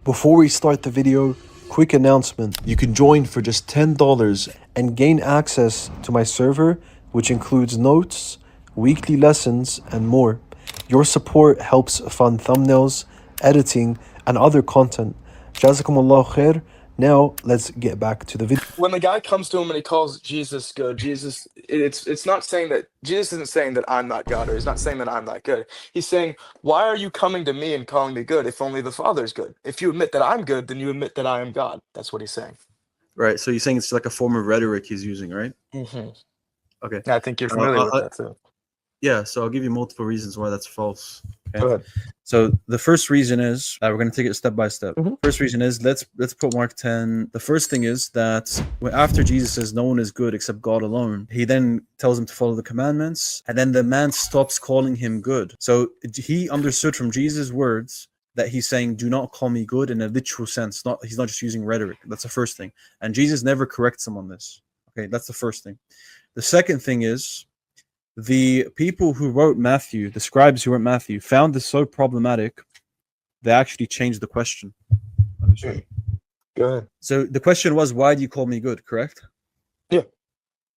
Before we start the video, quick announcement. You can join for just $10 and gain access to my server, which includes notes, weekly lessons, and more. Your support helps fund thumbnails, editing, and other content. Jazakumullah khair. Now, let's get back to the video. When the guy comes to him and he calls Jesus good, it's not saying that Jesus isn't saying that I'm not God, or he's not saying that I'm not good. He's saying, why are you coming to me and calling me good if only the Father's good? If you admit that I'm good, then you admit that I am God. That's what he's saying. Right. So you're saying it's like a form of rhetoric he's using, right? Mm-hmm. Okay. I think you're familiar with that too. Yeah. So I'll give you multiple reasons why that's false. Okay? Go ahead. So the first reason is we're going to take it step by step. Mhm. First reason is let's put Mark 10. The first thing is that after Jesus says no one is good except God alone, he then tells him to follow the commandments, and then the man stops calling him good. So he understood from Jesus' words that he's saying, do not call me good in a literal sense. He's not just using rhetoric. That's the first thing. And Jesus never corrects him on this. Okay, that's the first thing. The second thing is the people who wrote Matthew, the scribes who wrote Matthew, found this so problematic, they actually changed the question. Let me show you. Go ahead. So the question was, why do you call me good, correct? Yeah.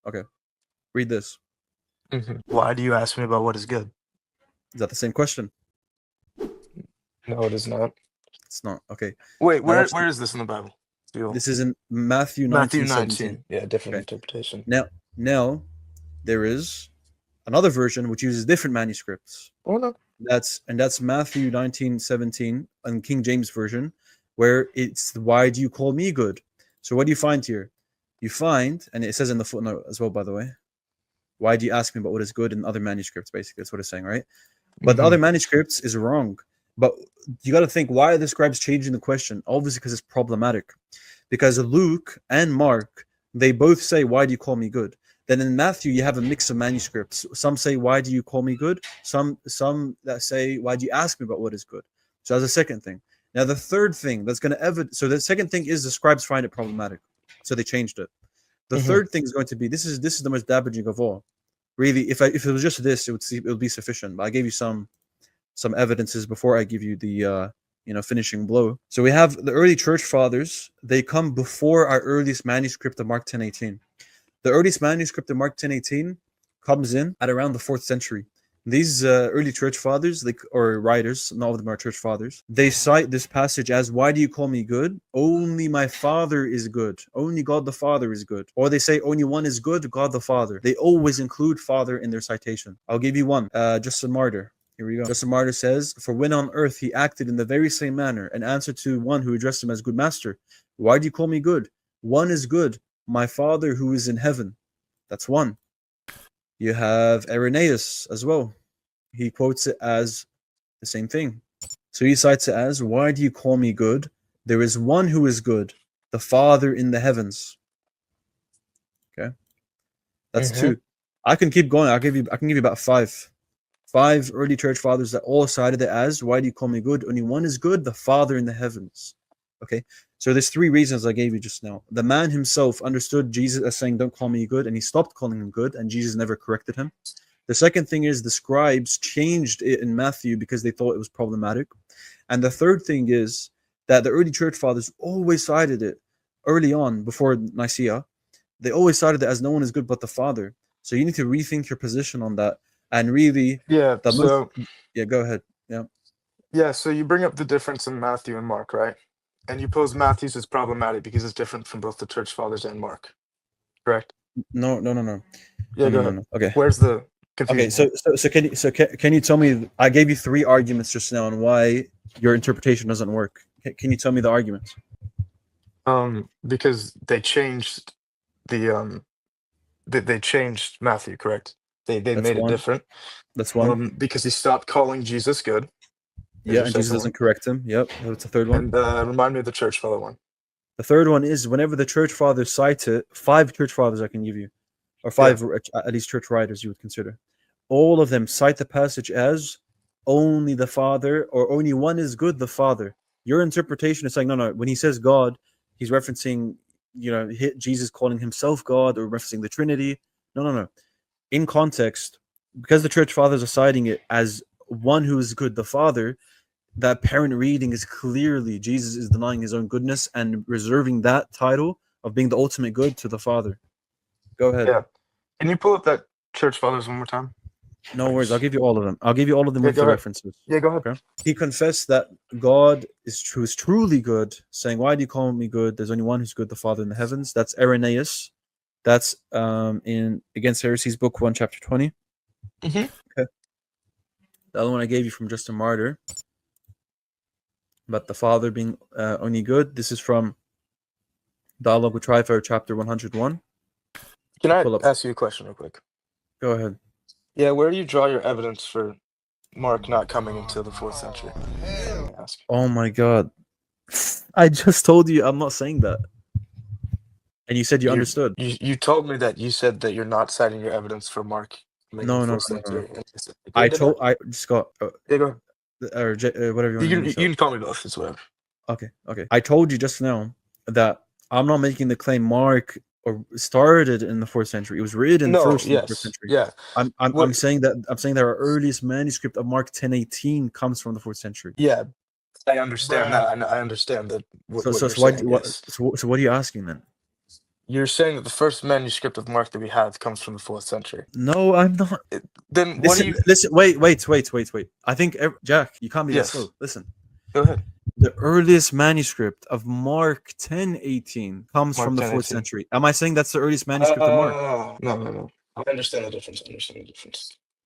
Okay. Read this. Mm-hmm. Why do you ask me about what is good? Is that the same question? No, it is not. It's not. Okay. Wait, Now where is this in the Bible? This is in Matthew 19, Matthew 17. 19. Yeah, different Okay. interpretation. Now there is another version which uses different manuscripts. Oh no. That's Matthew 19:17 in King James version, where it's why do you call me good? So what do you find here? You find, and it says in the footnote as well, by the way, why do you ask me about what is good in other manuscripts? Basically, that's what it's saying, right? But the other manuscripts is wrong. But you got to think, why are the scribes changing the question? Obviously, because it's problematic. Because Luke and Mark, they both say, why do you call me good? Then in Matthew, you have a mix of manuscripts. Some say, why do you call me good? Some that say, why do you ask me about what is good? So that's the second thing. Now, the third thing that's going to evidence, so the second thing is the scribes find it problematic. So they changed it. The third thing is going to be, this is the most damaging of all. Really, if it was just this, it would be sufficient. But I gave you some evidences before I give you the finishing blow. So we have the early church fathers. They come before our earliest manuscript of Mark 10:18. The earliest manuscript of Mark 10:18 comes in at around the 4th century. These early church fathers, or writers, not all of them are church fathers, they cite this passage as, why do you call me good? Only my Father is good. Only God the Father is good. Or they say only one is good, God the Father. They always include Father in their citation. I'll give you one. Justin Martyr. Here we go. Justin Martyr says, for when on earth he acted in the very same manner, in answer to one who addressed him as good master, why do you call me good? One is good, my Father who is in heaven. That's one. You have Irenaeus as well. He quotes it as the same thing. So he cites it as, why do you call me good? There is one who is good, the Father in the heavens. Okay. That's two. I can keep going. I can give you about five early church fathers that all cited it as, why do you call me good? Only one is good, the Father in the heavens. Okay, so there's three reasons I gave you just now. The man himself understood Jesus as saying, don't call me good, and he stopped calling him good, and Jesus never corrected him. The second thing is the scribes changed it in Matthew because they thought it was problematic. And the third thing is that the early church fathers always cited it early on, before Nicaea. They always cited it as no one is good but the Father. So you need to rethink your position on that. And really, Yeah. go ahead. Yeah. So you bring up the difference in Matthew and Mark, right? And you pose Matthew's as problematic because it's different from both the church fathers and Mark, correct? No. Yeah, go ahead. No. Okay. Where's the confusion? Okay. So can you tell me? I gave you three arguments just now on why your interpretation doesn't work. Can you tell me the arguments? Because they changed they changed Matthew, correct? They made it different. That's one. Because he stopped calling Jesus good. Yeah, and Jesus doesn't correct him. Yep, that's the third one. And remind me of the church father one. The third one is whenever the church fathers cite it, 5 church fathers I can give you, or 5 at least church writers you would consider. All of them cite the passage as only the Father, or only one is good, the Father. Your interpretation is saying, no. When he says God, he's referencing, Jesus calling himself God, or referencing the Trinity. No. In context, because the church fathers are citing it as one who is good, the Father, that apparent reading is clearly Jesus is denying his own goodness and reserving that title of being the ultimate good to the Father. Go ahead. Yeah. Can you pull up that Church Fathers one more time? No worries. I'll give you all of them. I'll give you all of them Yeah, with go the ahead. references. Yeah, go ahead. Okay. He confessed that God is truly good, saying, "Why do you call me good? There's only one who's good, the Father in the heavens." That's Irenaeus. That's in Against Heresies, book 1, chapter 20. Mm-hmm. Okay. The other one I gave you from Justin Martyr, about the Father being only good. This is from Dialogue with Trifar, chapter 101. Can I Pull up. ask you a question real quick? Go ahead. Yeah, where do you draw your evidence for Mark not coming until the 4th century? Let me ask. Oh my God. I just told you I'm not saying that. And you said you understood. You told me that you said that you're not citing your evidence for Mark coming in the No. 4th century. And I said, I did that? just got Yeah, go ahead. whatever you want to name You yourself. can call me both. It's whatever. Okay. I told you just now that I'm not making the claim Mark or started in the 4th century. It was written No, first in the 4th yes, century. yeah. I'm saying that our earliest manuscript of Mark 10:18 comes from the 4th century. Yeah, I understand that. I understand that what you're saying. Yes. So what are you asking then? You're saying that the first manuscript of Mark that we have comes from the 4th century. No, I'm not. Then what do you? Listen. Wait. I think Jack, you can't be that Yes. slow. Listen. Go ahead. The earliest manuscript of Mark 10:18 comes Mark from the 4th 10:18. century. Am I saying that's the earliest manuscript of Mark? No. I understand the difference.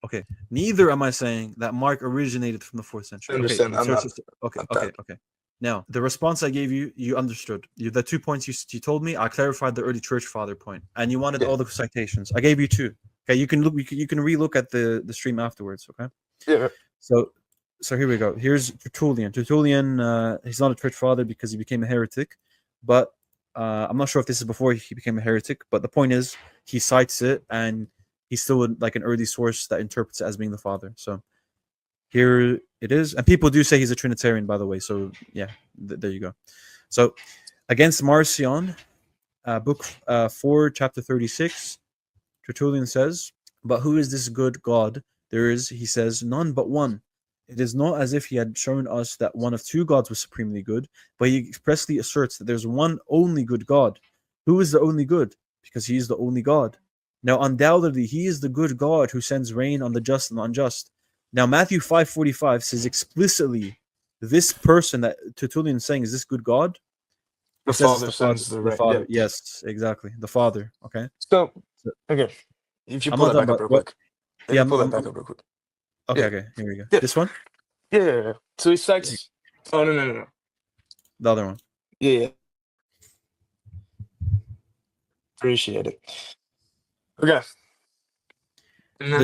Okay. Neither am I saying that Mark originated from the 4th century. I understand. Okay. Not that. Okay. Now, the response I gave you, you understood. The 2 points you told me, I clarified the early church father point, and you wanted all the citations. I gave you 2. Okay, you can relook at the stream afterwards. Okay. Yeah. So here we go. Here's Tertullian. Tertullian, he's not a church father because he became a heretic, but I'm not sure if this is before he became a heretic. But the point is, he cites it, and he's still like an early source that interprets it as being the father. So here it is, and people do say he's a Trinitarian, by the way. So yeah, there you go. So against Marcion, book 4, chapter 36, Tertullian says, "But who is this good God? There is," he says, "none but one. It is not as if he had shown us that one of 2 gods was supremely good, but he expressly asserts that there's one only good God. Who is the only good? Because he is the only God. Now, undoubtedly, he is the good God who sends rain on the just and the unjust." Now, Matthew 5:45 says explicitly, this person that Tertullian is saying is this good God. The Father sends the rain. Father. Yeah. Yes, exactly. The Father. Okay. So, okay. If you pull that back up real quick. Pull that back up real quick. Okay. Here we go. Yeah. This one? Yeah. So he cites. Oh, no. The other one. Yeah. Appreciate it. Okay. And then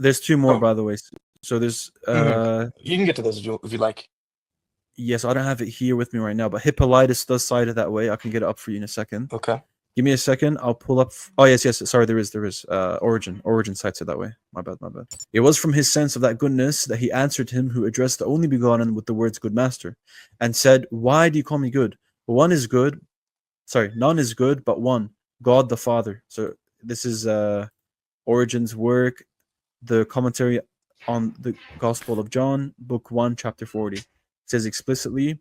there's 2 more, by the way. So there's you can get to those if you like. Yes, I don't have it here with me right now, but Hippolytus does cite it that way. I can get it up for you in a second. Okay. Give me a second. I'll pull up. Oh yes. Sorry, there is. Origin cites it that way. My bad. It was from his sense of that goodness that he answered him who addressed the only begotten with the words "good master," and said, "Why do you call me good? One is good. Sorry, none is good but one, God the Father." So this is Origen's work, the commentary on the Gospel of John, book 1, chapter 40. It says explicitly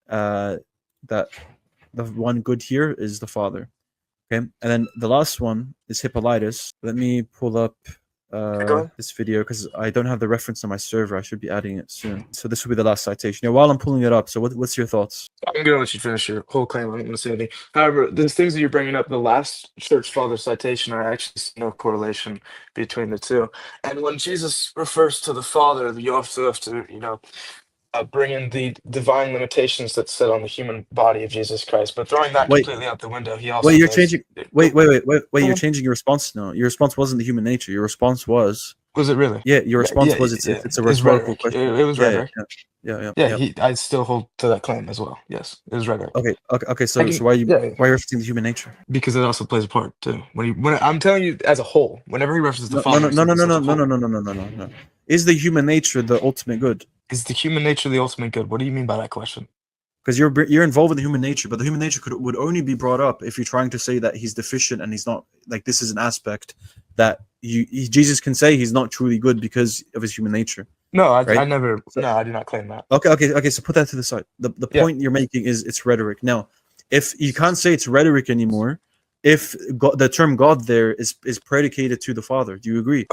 that the one good here is the Father. Okay, and then the last one is Hippolytus. Let me pull up this video because I don't have the reference on my server. I should be adding it soon. So this will be the last citation. Now, while I'm pulling it up, so what's your thoughts? I'm gonna let you finish your whole claim. I'm not gonna say anything. However, these things that you're bringing up, the last church father citation, I actually see no correlation between the two. And when Jesus refers to the Father, you also have to, bring in the divine limitations that set on the human body of Jesus Christ. But throwing that completely out the window, he also you're does, changing. Wait! You're changing your response now. Your response wasn't the human nature. Your response was. Was it really? Yeah, your response was it's a rhetorical question. It was rhetoric. Yeah. I still hold to that claim as well. Yes, it was rhetoric. Okay. So why are you referencing the human nature? Because it also plays a part too. When I'm telling you as a whole, whenever he references the Father, No. Is the human nature the ultimate good? Is the human nature the ultimate good? What do you mean by that question? Because you're involved in the human nature, but the human nature would only be brought up if you're trying to say that he's deficient and he's not, like, this is an aspect that Jesus can say he's not truly good because of his human nature. No, I right? never. So, No, I do not claim that. okay. So put that to the side. The Yeah. point you're making is it's rhetoric. Now, if you can't say it's rhetoric anymore, if God, the term God there is predicated to the Father, do you agree?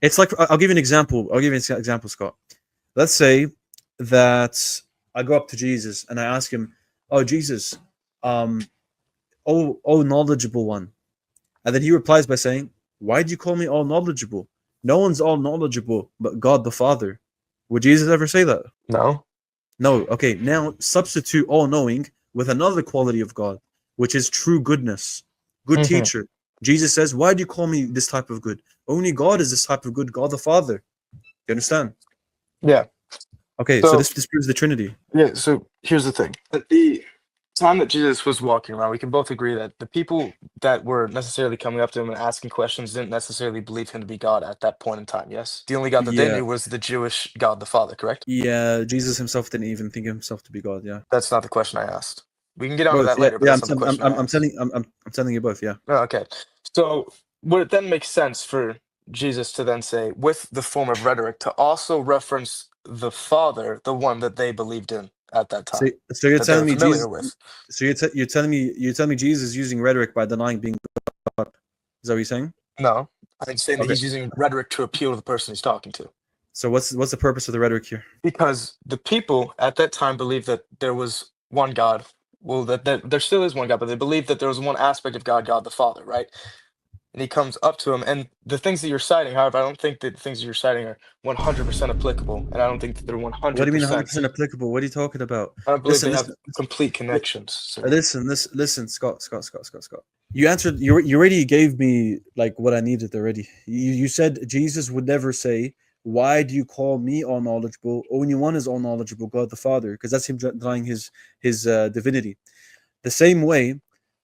It's like I'll give you an example. I'll give you an example, Scott. Let's say that I go up to Jesus and I ask him, "Oh Jesus, um, oh knowledgeable one," and then he replies by saying, "Why do you call me all knowledgeable? No one's all knowledgeable but God the Father." Would Jesus ever say that? No. No. Okay, now substitute all knowing with another quality of God, which is true goodness. Good Hmm. teacher. Jesus says, "Why do you call me this type of good? Only God is this type of good, God the Father." You understand? Yeah. Okay, so So this proves the Trinity. yeah. So here's the thing. At the time that Jesus was walking around, we can both agree that the people that were necessarily coming up to him and asking questions didn't necessarily believe him to be God at that point in time. Yes. The only God that they Yeah, knew was the Jewish God, the Father. Correct. yeah. Jesus himself didn't even think of himself to be God. Yeah, That's not the question I asked. We can get onto both. that Yeah, later, but yeah. that's not the question I I'm asked. telling I'm telling you both. Yeah. Oh, okay. So would it then make sense for Jesus to then say, with the form of rhetoric, to also reference the Father, the one that they believed in at that So time, so you're that they telling were me familiar Jesus. with? So you're telling me Jesus is using rhetoric by denying being God. Is that what you're saying? No, I'm saying that Okay. he's using rhetoric to appeal to the person he's talking to. So what's the purpose of the rhetoric here? Because the people at that time believed that there was one God. Well, that there still is one God, but they believed that there was one aspect of God, God the Father, right? And he comes up to him, and the things that you're citing, however, I don't think that the things that you're citing are 100% applicable, and I don't think that they're What do you mean 100%. 100% applicable? What are you talking about? I don't believe Listen, they have listen, complete connections. So listen, Scott. You answered. You already gave me like what I needed already. You said Jesus would never say, "Why do you call me all knowledgeable? Only one is all knowledgeable, God the Father," because that's him denying his divinity. The same way,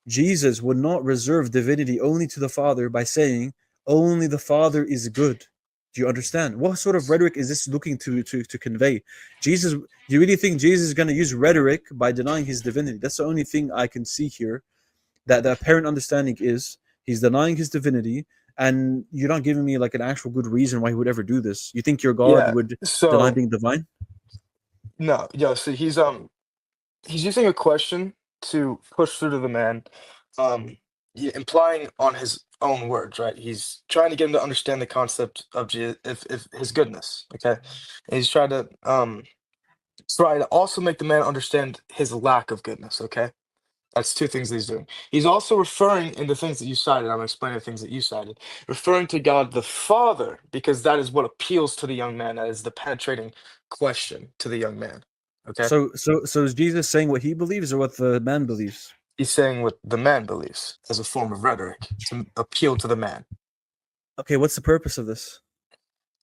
Jesus would not reserve divinity only to the Father by saying, "Only the Father is good." Do you understand? What sort of rhetoric is this looking to convey? Jesus, do you really think Jesus is going to use rhetoric by denying his divinity? That's the only thing I can see here. That the apparent understanding is he's denying his divinity, and you're not giving me like an actual good reason why he would ever do this. You think your God yeah, would deny so being divine? no, yeah, so he's using a question to push through to the man, implying on his own words, right? He's trying to get him to understand the concept of if his goodness, okay? And he's try to also make the man understand his lack of goodness, okay? That's two things that he's doing. He's also referring in the things that you cited. I'm explaining the things that you cited, referring to God the Father, because that is what appeals to the young man. That is the penetrating question to the young man. Okay. So is Jesus saying what he believes or what the man believes? He's saying what the man believes as a form of rhetoric to appeal to the man, Okay, what's the purpose of this?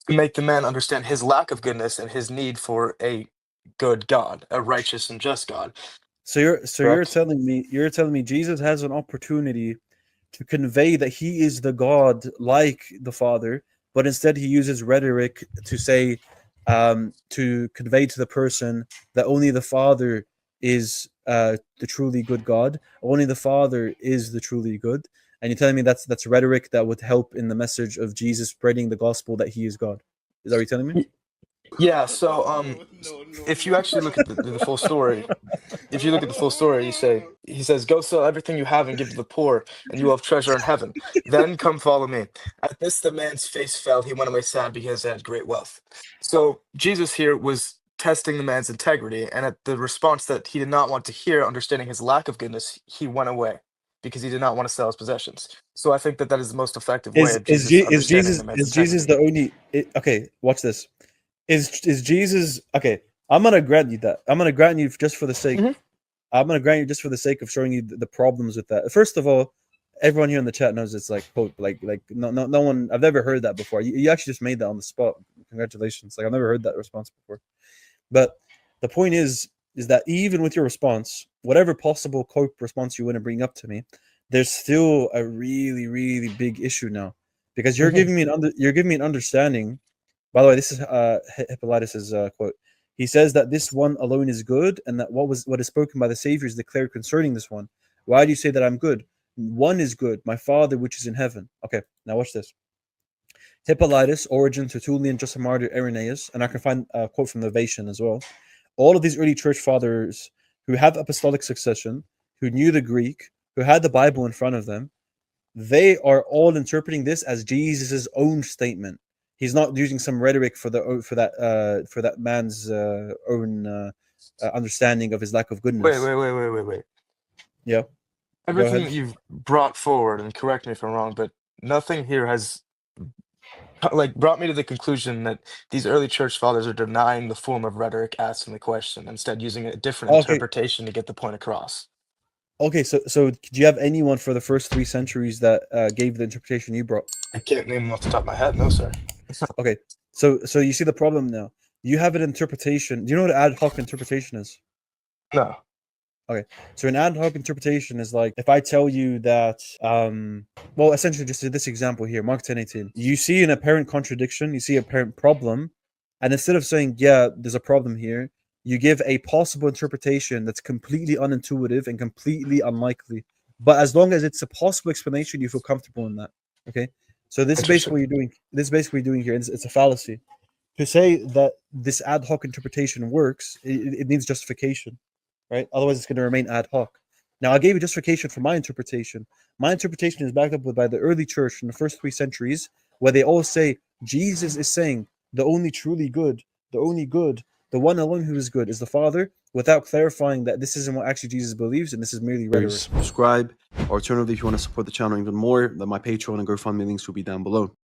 to make the man understand his lack of goodness and his need for a good God, a righteous and just God. So Correct? you're telling me Jesus has an opportunity to convey that he is the God like the Father, but instead he uses rhetoric to say to convey to the person that only the Father is the truly good God, only the Father is the truly good. And you're telling me that's rhetoric that would help in the message of Jesus spreading the gospel that he is God. Is that what you're telling me? Yeah, so if you actually look at the full story, if you look at the full story, he says, "Go sell everything you have and give to the poor, and you will have treasure in heaven. Then come follow me." At this, the man's face fell. He went away sad because he had great wealth. So Jesus here was testing the man's integrity, and at the response that he did not want to hear, understanding his lack of goodness, he went away because he did not want to sell his possessions. So I think that that is the most effective way of Jesus understanding the man's Is Jesus integrity. the only? Okay, watch this. Is Jesus okay? I'm gonna grant you that. I'm gonna grant you just for the sake. Hmm. I'm gonna grant you just for the sake of showing you the problems with that. First of all, everyone here in the chat knows it's like quote like no one. I've never heard that before. You actually just made that on the spot. Congratulations! Like I've never heard that response before. But the point is that even with your response, whatever possible cope response you want to bring up to me, there's still a really big issue now because Hmm. you're giving me an understanding. By the way, this is Hippolytus's quote. He says that this one alone is good, and that what is spoken by the Savior is declared concerning this one. Why do you say that I'm good? One is good, my Father which is in heaven. Okay, now watch this. Hippolytus, Origen, Tertullian, Justin Martyr, Irenaeus, and I can find a quote from Novatian as well. All of these early church fathers who have apostolic succession, who knew the Greek, who had the Bible in front of them, they are all interpreting this as Jesus' own statement. He's not using some rhetoric for that man's own understanding of his lack of goodness. Wait. Yeah. Go Everything ahead. that you've brought forward, and correct me if I'm wrong, but nothing here has like brought me to the conclusion that these early church fathers are denying the form of rhetoric asked in the question, instead using a different Okay. interpretation to get the point across. Okay. So do you have anyone for the first 3 centuries that gave the interpretation you brought? I can't name them off the top of my head, no, sir. Okay. So you see the problem now. You have an interpretation. Do you know what ad hoc interpretation is? No. Okay, so an ad hoc interpretation is like if I tell you that, well, essentially just this example here, Mark 10:18. You see an apparent contradiction, you see an apparent problem, and instead of saying, yeah, there's a problem here, you give a possible interpretation that's completely unintuitive and completely unlikely. But as long as it's a possible explanation, you feel comfortable in that. Okay, so this is basically what you're doing. This is basically what you're doing here. It's a fallacy. To say that this ad hoc interpretation works, it needs justification. Right? Otherwise, it's going to remain ad hoc. Now, I gave you justification for my interpretation. My interpretation is backed up by the early church in the first 3 centuries, where they all say Jesus is saying the only truly good, the only good, the one alone who is good is the Father, without clarifying that this isn't what actually Jesus believes, and this is merely rhetoric. Subscribe, or alternatively, if you want to support the channel even more, then my Patreon and GoFundMe links will be down below.